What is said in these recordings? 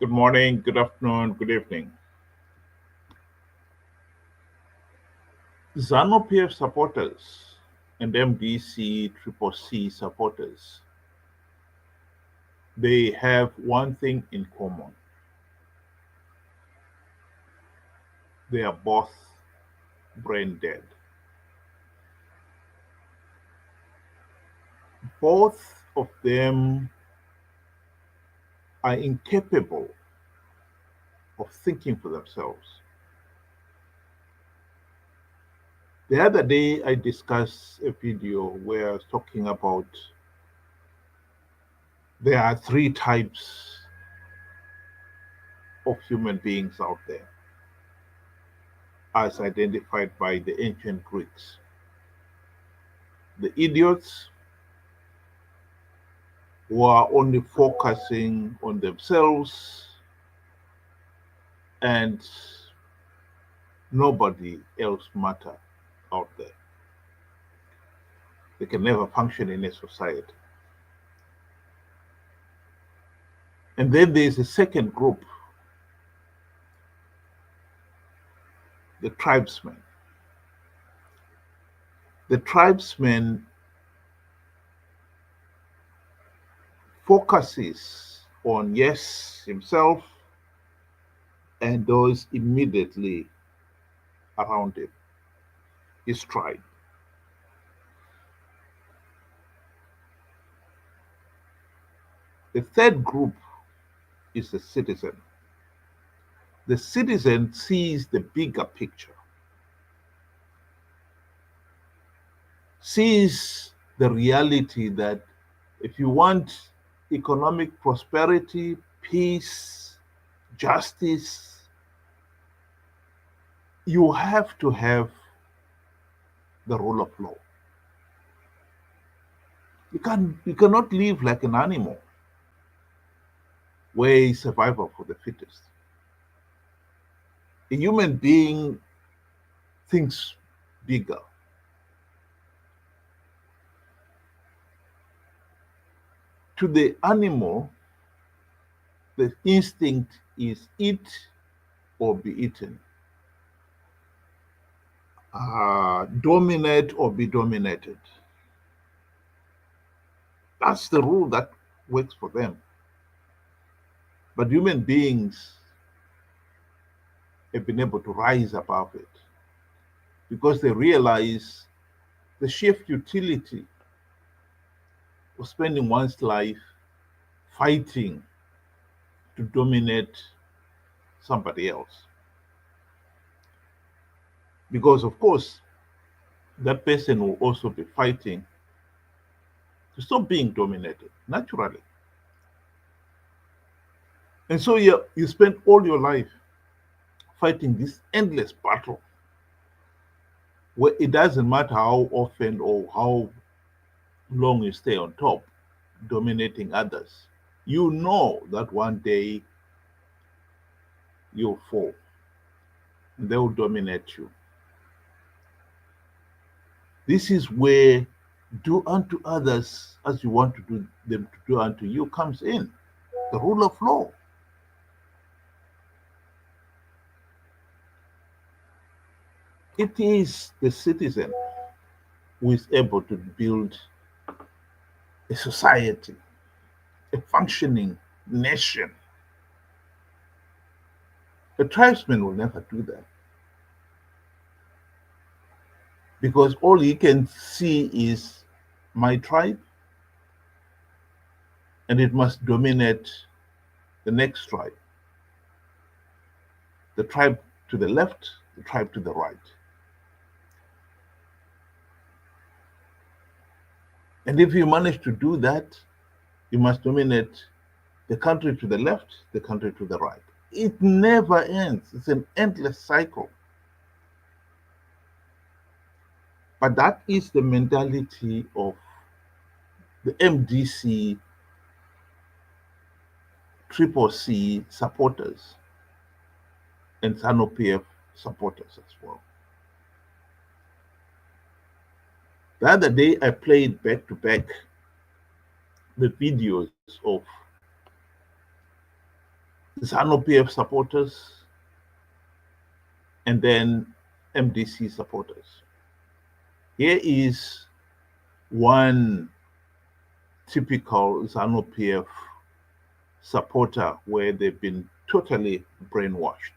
Good morning, good afternoon, good evening. Zanu P supporters and MDC CCC supporters, they have one thing in common. They are both brain dead. Both of them are incapable of thinking for themselves. The other day, I discussed a video where I was talking about there are three types of human beings out there, as identified by the ancient Greeks: the idiots, who are only focusing on themselves and nobody else matter out there. They can never function in a society. And then there's a second group, the tribesmen. The tribesman focuses on, yes, himself and those immediately around him, his tribe. The third group is the citizen. The citizen sees the bigger picture, sees the reality that if you want economic prosperity, peace, justice, you have to have the rule of law. You cannot live like an animal where it's survival for the fittest. A human being thinks bigger. To the animal, the instinct is eat or be eaten, dominate or be dominated. That's the rule that works for them. But human beings have been able to rise above it because they realize the sheer futility of spending one's life fighting to dominate somebody else. Because, of course, that person will also be fighting to stop being dominated naturally. And so you spend all your life fighting this endless battle where it doesn't matter how often or how long you stay on top, dominating others. You know that one day you'll fall and they will dominate you. This is where do unto others as you want to do them to do unto you comes in. The rule of law. It is the citizen who is able to build a society, a functioning nation. The tribesman will never do that because all he can see is my tribe and it must dominate the next tribe. The tribe to the left, the tribe to the right. And if you manage to do that, you must dominate the country to the left, the country to the right. It never ends. It's an endless cycle. But that is the mentality of the MDC, Triple C supporters and Zanu P supporters as well. The other day, I played back to back the videos of Zanu PF supporters, and then MDC supporters. Here is one typical Zanu PF supporter where they've been totally brainwashed.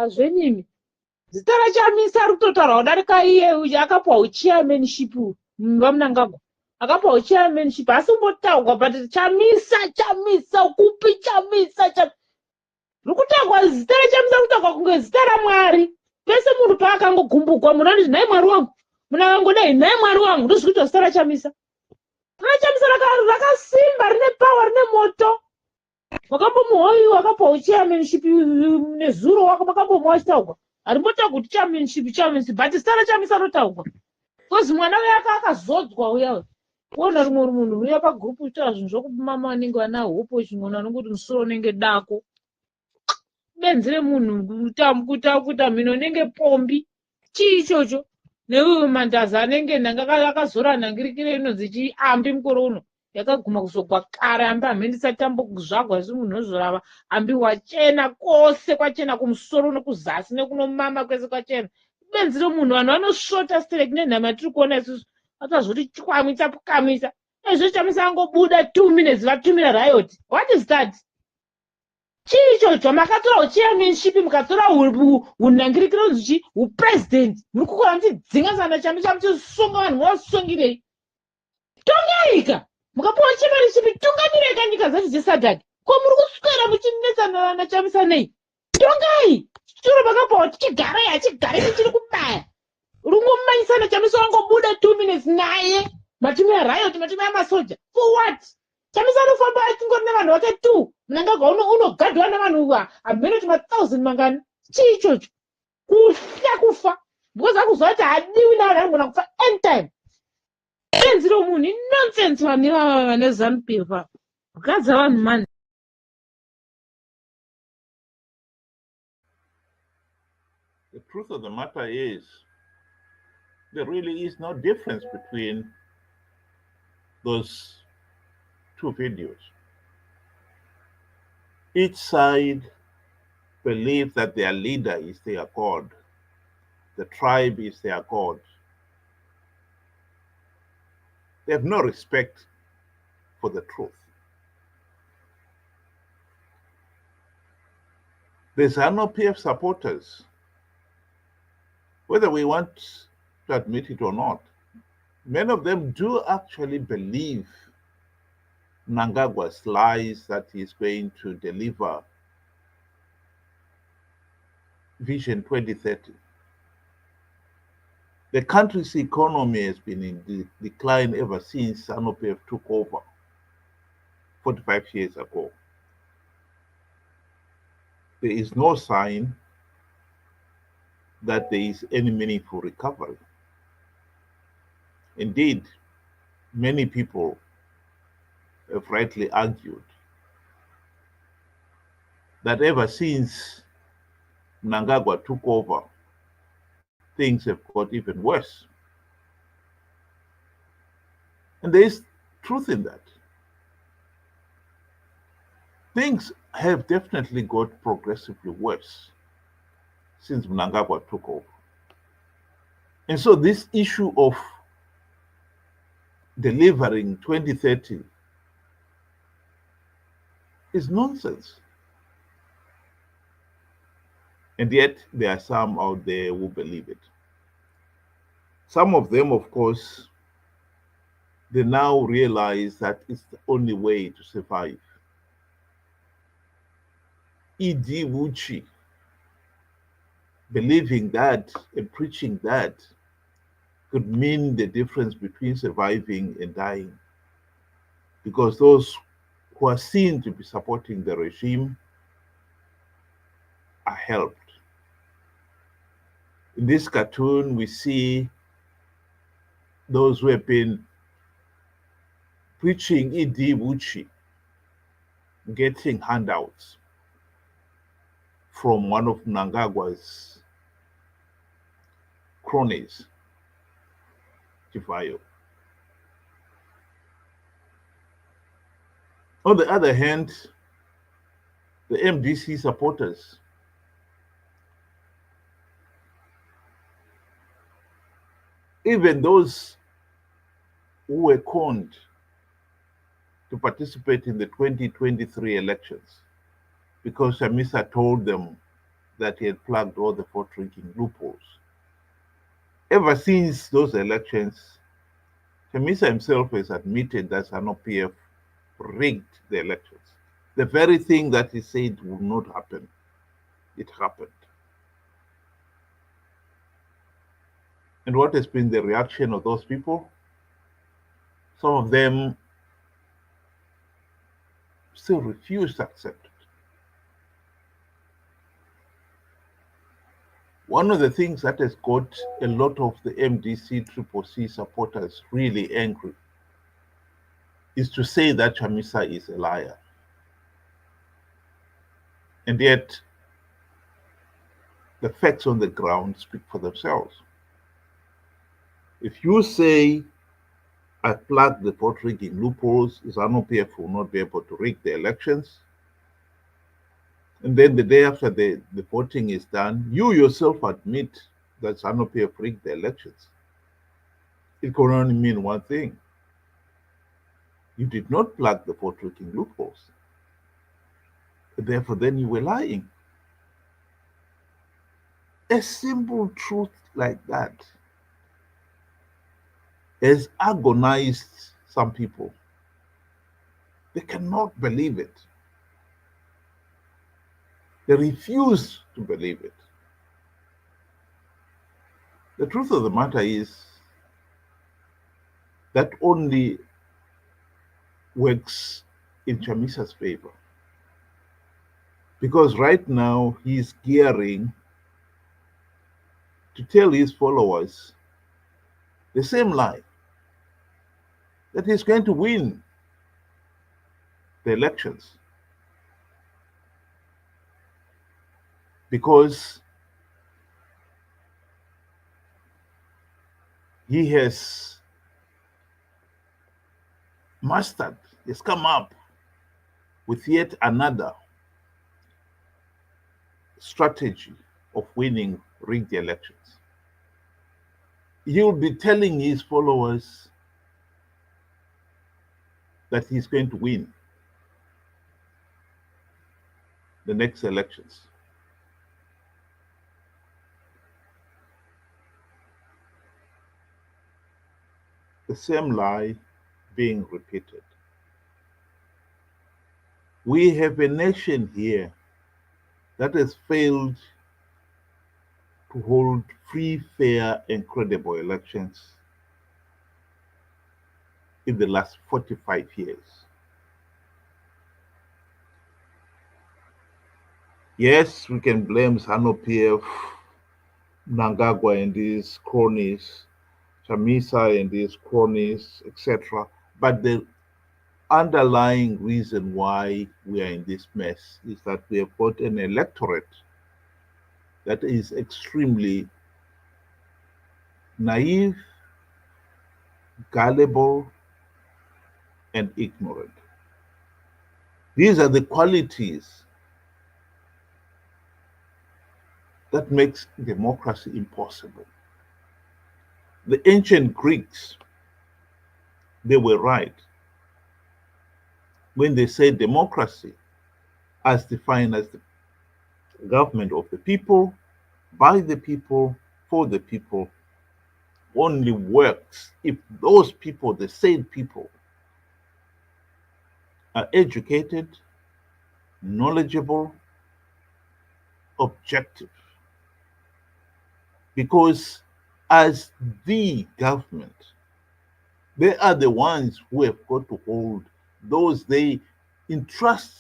Zvenyimi zita rachamisa ari kutotaura kudarika iye uyu akapawo chairmanship vamunangagwa akapawo chairmanship asi umbotaurwa but chamisa kupi chamisa rikutaurwa zita rachamisa kutaurwa kunge zita ramwari pese munhu paakangogumbukwa munhu anoti nhai mwari wangu munhu akangodai nhai mwari wangu ndozvikuita zita rachamisa rakasimba rine pawa rine moto wakambomuhoiwa akapawo chairmanship nezuro wako makambomuwa achitaurwa harimbotaurwa kuti chairmanship but zita rachamisa rotaurwa kozi mwana weyake akazodzwa uya kuona rumwe munhu uya pagurupu uchitaura zvinhu zvokupamama anenge ana hopo chimwana anongoti musoro unenge dako benzi remunhu kuita mhino nenge pombi chii ichocho neuyo mandazi anenge nhanga akazora nhangirikire inonzi chiambi mukore uno yakaguma kuzogwa kare ambi hamhendisa tambokuzvagwa isi munhu ozorava ambi wachena kwose kwachena kumusoro nekuzasi nekunomama kwese kwachena benzi remunhu vanhu vanosvota strek nenhama tiri kuona isusu atazvoti chikwamisa pukamisa ezvo chamisa angobuda 2 minutes vatumira riot what is that chii ichocho makatora uchairmanship mukatora unhangirikiro unzi upresident muri kukora muchidzingasana chamisa muchisonga vanhu mavasongirei tongaika mukapiwa chairmanship tungamirei nyika zacho dzesadhaki ko muri kuswera muchinetsana nachamisa nei tongai chitoro pakapawa tichigarai hachigarai tichiri kubaya rungomanyisana chamisa wangobuda 2 minutes naye matumira riot matumira masoja for what chamisa anofamba achingori nevanhu vake 2 munangagwa unogadwa nevanhu hamhenoti 1000 mangani chii ichocho kuhla kufa because akuziva kuti hadiwi navanhu anogona kufa anytime benzi romunhu inonsense vanhu ivava vane Zanu P vakadza vanhu mani. The truth of the matter is, there really is no difference between those two videos. Each side believes that their leader is their God, the tribe is their God. They have no respect for the truth. The Zanu PF supporters, whether we want to admit it or not, many of them do actually believe Mnangagwa's lies that he's going to deliver Vision 2030. The country's economy has been in decline ever since Zanu PF took over 45 years ago. There is no sign that there is any meaningful recovery. Indeed, many people have rightly argued that ever since Mnangagwa took over, things have got even worse. And there is truth in that. Things have definitely got progressively worse since Mnangagwa took over. And so this issue of delivering 2030 is nonsense. And yet there are some out there who believe it. Some of them, of course, they now realize that it's the only way to survive. E.D. Wuchi, believing that and preaching that could mean the difference between surviving and dying. Because those who are seen to be supporting the regime are helped. In this cartoon, we see those who have been preaching E.D. Wuchi getting handouts from one of Mnangagwa's cronies, Chifayo. On the other hand, the MDC supporters, even those who were conned to participate in the 2023 elections, because Chamisa told them that he had plugged all the vote drinking loopholes. Ever since those elections, Chamisa himself has admitted that Zanu P rigged the elections. The very thing that he said would not happen, it happened. And what has been the reaction of those people? Some of them still refuse to accept it. One of the things that has got a lot of the MDC CCC supporters really angry is to say that Chamisa is a liar. And yet, the facts on the ground speak for themselves. If you say, I plugged the vote rigging loopholes, Zanu P will not be able to rig the elections, and then the day after the voting is done, you yourself admit that Zanu P rigged the elections, it can only mean one thing. You did not plug the vote rigging loopholes. Therefore, then you were lying. A simple truth like that has agonized some people. They cannot believe it. They refuse to believe it. The truth of the matter is that only works in Chamisa's favor. Because right now he's gearing to tell his followers the same lie, that he's going to win the elections. Because he has mastered, has come up with yet another strategy of winning rigged elections. He'll be telling his followers that he's going to win the next elections. The same lie being repeated. We have a nation here that has failed to hold free, fair, and credible elections in the last 45 years. Yes, we can blame Zanu PF, Mnangagwa and his cronies, Chamisa and his cronies, etc. But the underlying reason why we are in this mess is that we have got an electorate that is extremely naive, gullible, and ignorant. These are the qualities that makes democracy impossible. The ancient Greeks, they were right when they said democracy, as defined as the government of the people, by the people, for the people, only works if those people, the said people, are educated, knowledgeable, objective. Because as the government, they are the ones who have got to hold those they entrust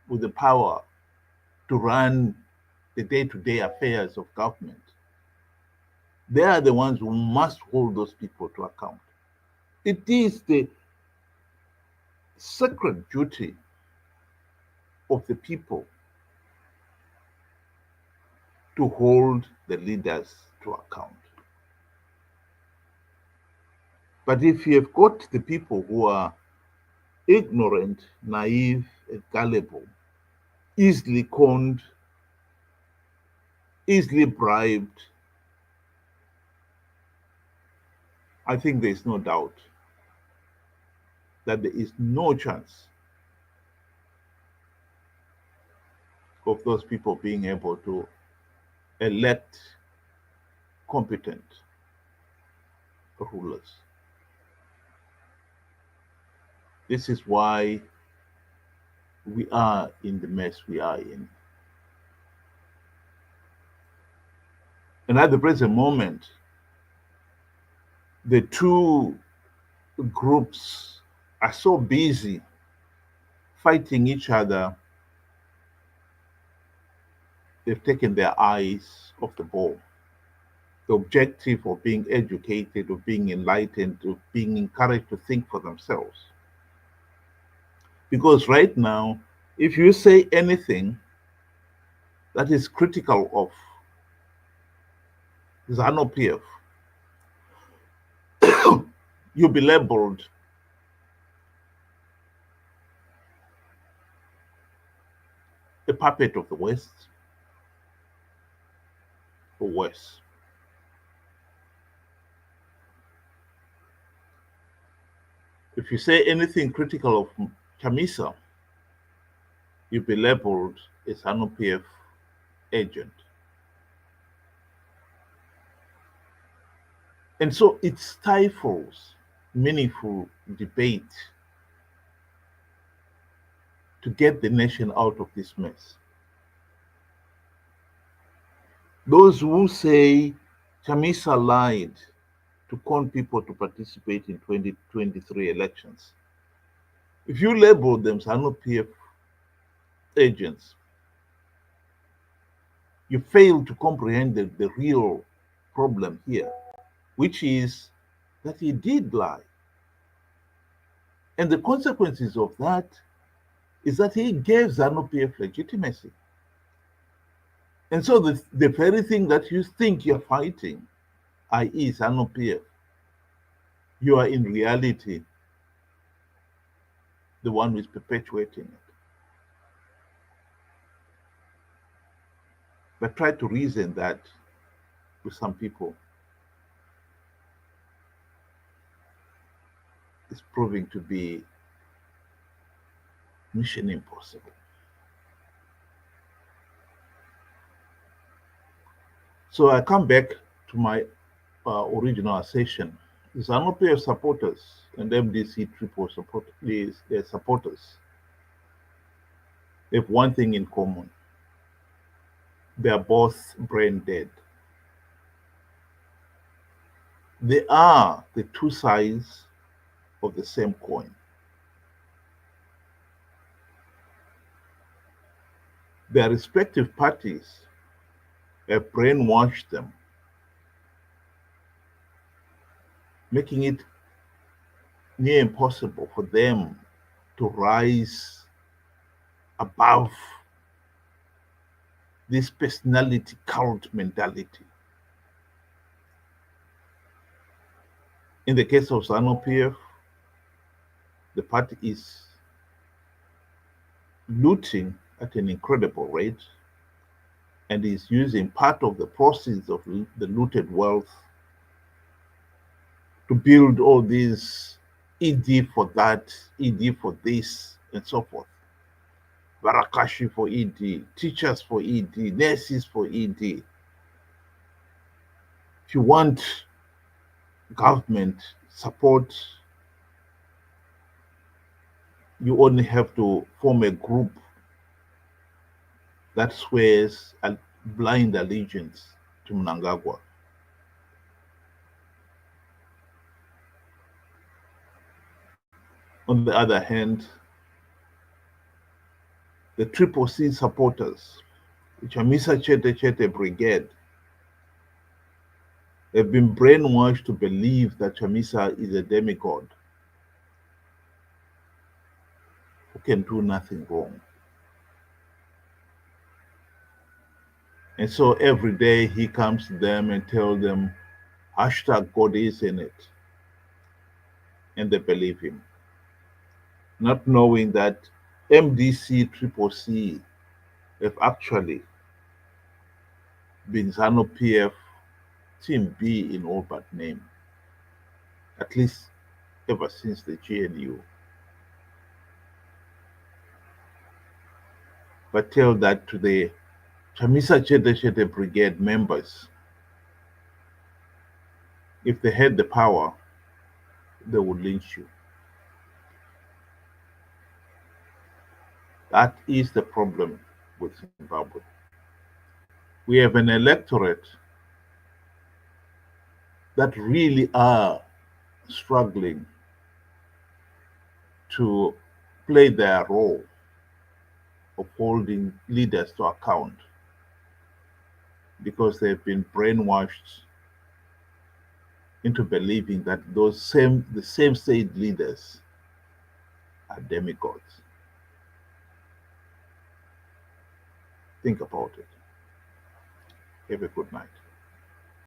with the power to run the day-to-day affairs of government. They are the ones who must hold those people to account. It is the sacred duty of the people to hold the leaders to account. But if you have got the people who are ignorant, naive, and gullible, easily conned, easily bribed, I think there is no doubt that there is no chance of those people being able to elect competent rulers. This is why we are in the mess we are in. And at the present moment, the two groups are so busy fighting each other, they've taken their eyes off the ball. The objective of being educated, of being enlightened, of being encouraged to think for themselves. Because right now, if you say anything that is critical of Zanu P, you'll be labeled a puppet of the West or worse. If you say anything critical of Chamisa, you'll be labeled a Zanu PF agent. And so it stifles meaningful debate to get the nation out of this mess. Those who say Chamisa lied to con people to participate in 2023 elections, if you label them Zanu PF agents, you fail to comprehend the real problem here, which is that he did lie. And the consequences of that is that he gave Zanu PF legitimacy. And so the very thing that you think you're fighting, i.e. Zanu PF, you are in reality the one who is perpetuating it. But try to reason that with some people. It's proving to be mission impossible. So I come back to my original assertion. Zanu PF supporters and MDC triple their supporters have one thing in common. They are both brain dead. They are the two sides of the same coin. Their respective parties have brainwashed them, making it near impossible for them to rise above this personality cult mentality. In the case of Zanu PF, the party is looting at an incredible rate and is using part of the proceeds of the looted wealth to build all these ED for that, ED for this, and so forth. Barakashi for ED, teachers for ED, nurses for ED. If you want government support, you only have to form a group that swears a blind allegiance to Mnangagwa. On the other hand, the Triple C supporters, the Chamisa Chete Chete Brigade, have been brainwashed to believe that Chamisa is a demigod who can do nothing wrong. And so every day he comes to them and tells them, hashtag God is in it. And they believe him. Not knowing that MDC Triple C have actually been Zanu PF Team B in all but name, at least ever since the GNU. But tell that to the Chamisa Chete Chete Brigade members. If they had the power, they would lynch you. That is the problem with Zimbabwe. We have an electorate that really are struggling to play their role of holding leaders to account because they've been brainwashed into believing that the same state leaders are demigods. Think about it. Have a good night.